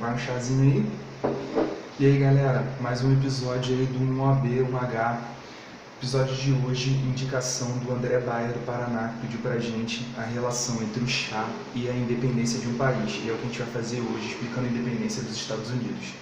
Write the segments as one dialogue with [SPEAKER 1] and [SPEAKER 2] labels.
[SPEAKER 1] Vai um chazinho aí? E aí galera, mais um episódio aí do 1AB, 1H. Episódio de hoje, indicação do André Bayer do Paraná, que pediu pra gente a relação entre o chá e a independência de um país. E é o que a gente vai fazer hoje, explicando a independência dos Estados Unidos.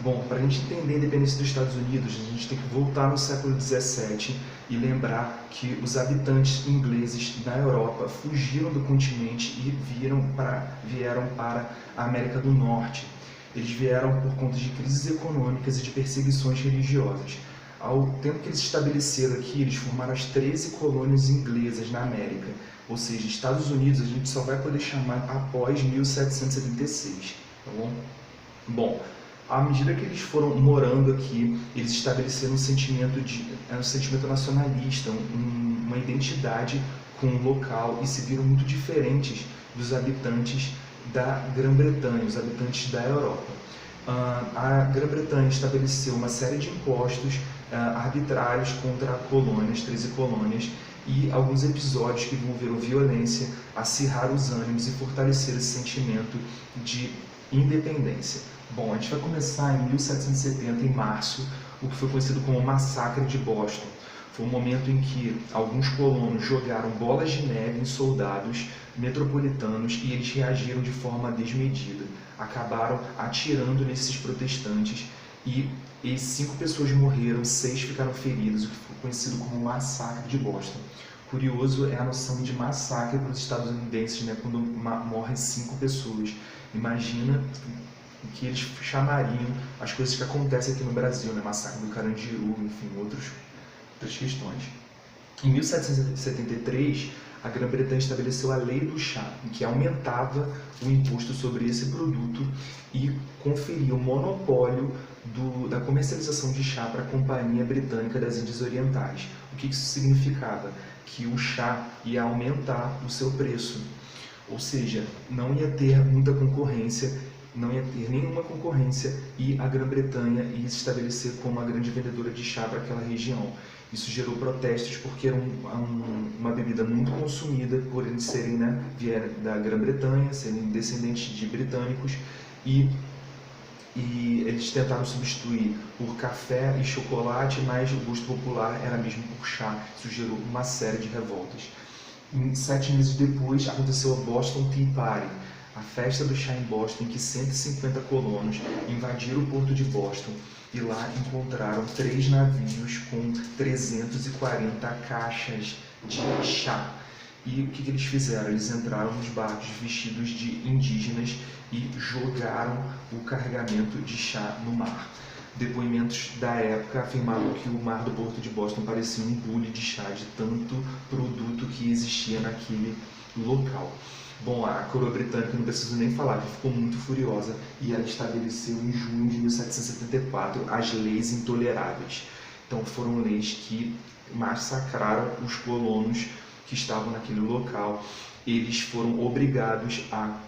[SPEAKER 1] Bom, para a gente entender a independência dos Estados Unidos, a gente tem que voltar no século XVII e lembrar que os habitantes ingleses da Europa fugiram do continente e vieram para a América do Norte. Eles vieram por conta de crises econômicas e de perseguições religiosas. Ao tempo que eles se estabeleceram aqui, eles formaram as 13 colônias inglesas na América. Ou seja, Estados Unidos a gente só vai poder chamar após 1776, tá bom? Bom, à medida que eles foram morando aqui, eles estabeleceram um sentimento nacionalista, uma identidade com o local e se viram muito diferentes dos habitantes da Grã-Bretanha, os habitantes da Europa. A Grã-Bretanha estabeleceu uma série de impostos arbitrários contra colônias, 13 colônias, e alguns episódios que envolveram violência, acirrar os ânimos e fortalecer esse sentimento de independência. Bom, a gente vai começar em 1770, em março, o que foi conhecido como o Massacre de Boston. Foi um momento em que alguns colonos jogaram bolas de neve em soldados metropolitanos e eles reagiram de forma desmedida. Acabaram atirando nesses protestantes e 5 pessoas morreram, 6 ficaram feridas, o que foi conhecido como o Massacre de Boston. Curioso é a noção de massacre para os estadunidenses, né, quando morrem 5 pessoas. Imagina que eles chamariam as coisas que acontecem aqui no Brasil, né? Massacre do Carandiru, enfim, outras questões. Em 1773, a Grã-Bretanha estabeleceu a Lei do Chá, em que aumentava o imposto sobre esse produto e conferia o monopólio da comercialização de chá para a Companhia Britânica das Índias Orientais. O que isso significava? Que o chá ia aumentar o seu preço, ou seja, não ia ter muita concorrência, não ia ter nenhuma concorrência e a Grã-Bretanha ia se estabelecer como a grande vendedora de chá para aquela região. Isso gerou protestos porque era uma bebida muito consumida por eles serem, né, vieram da Grã-Bretanha, serem descendentes de britânicos e eles tentaram substituir por café e chocolate, mas o gosto popular era mesmo por chá. Isso gerou uma série de revoltas. 7 meses depois aconteceu a Boston Tea Party, a festa do chá em Boston, em que 150 colonos invadiram o porto de Boston e lá encontraram 3 navios com 340 caixas de chá. E o que eles fizeram? Eles entraram nos barcos vestidos de indígenas e jogaram o carregamento de chá no mar. Depoimentos da época afirmavam que o mar do porto de Boston parecia um bule de chá de tanto produto que existia naquele local. Bom, a coroa britânica, não preciso nem falar, que ficou muito furiosa e ela estabeleceu em junho de 1774 as leis intoleráveis. Então foram leis que massacraram os colonos que estavam naquele local. Eles foram obrigados a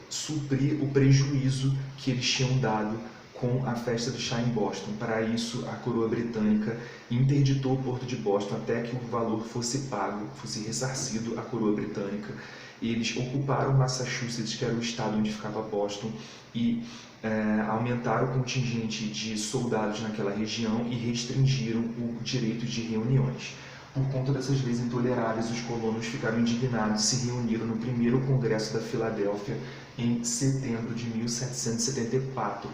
[SPEAKER 1] suprir o prejuízo que eles tinham dado com a festa do chá em Boston. Para isso, a coroa britânica interditou o porto de Boston até que o valor fosse pago, fosse ressarcido à coroa britânica. Eles ocuparam Massachusetts, que era o estado onde ficava Boston, e aumentaram o contingente de soldados naquela região e restringiram o direito de reuniões. Por conta dessas leis intoleráveis, os colonos ficaram indignados e se reuniram no primeiro Congresso da Filadélfia em setembro de 1774.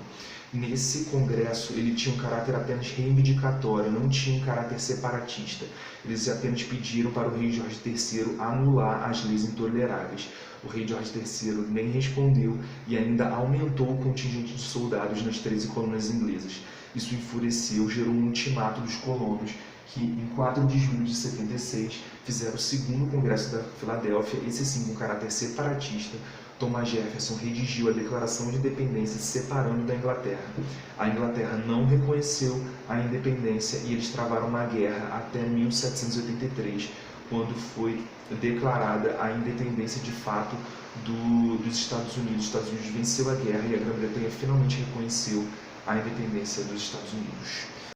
[SPEAKER 1] Nesse congresso, ele tinha um caráter apenas reivindicatório, não tinha um caráter separatista. Eles apenas pediram para o rei Jorge III anular as leis intoleráveis. O rei Jorge III nem respondeu e ainda aumentou o contingente de soldados nas 13 colônias inglesas. Isso enfureceu, gerou um ultimato dos colonos, que em 4 de julho de 76 fizeram o segundo Congresso da Filadélfia, esse sim com caráter separatista. Thomas Jefferson redigiu a Declaração de Independência se separando da Inglaterra. A Inglaterra não reconheceu a independência e eles travaram uma guerra até 1783, quando foi declarada a independência de fato dos Estados Unidos. Os Estados Unidos venceu a guerra e a Grã-Bretanha finalmente reconheceu a independência dos Estados Unidos.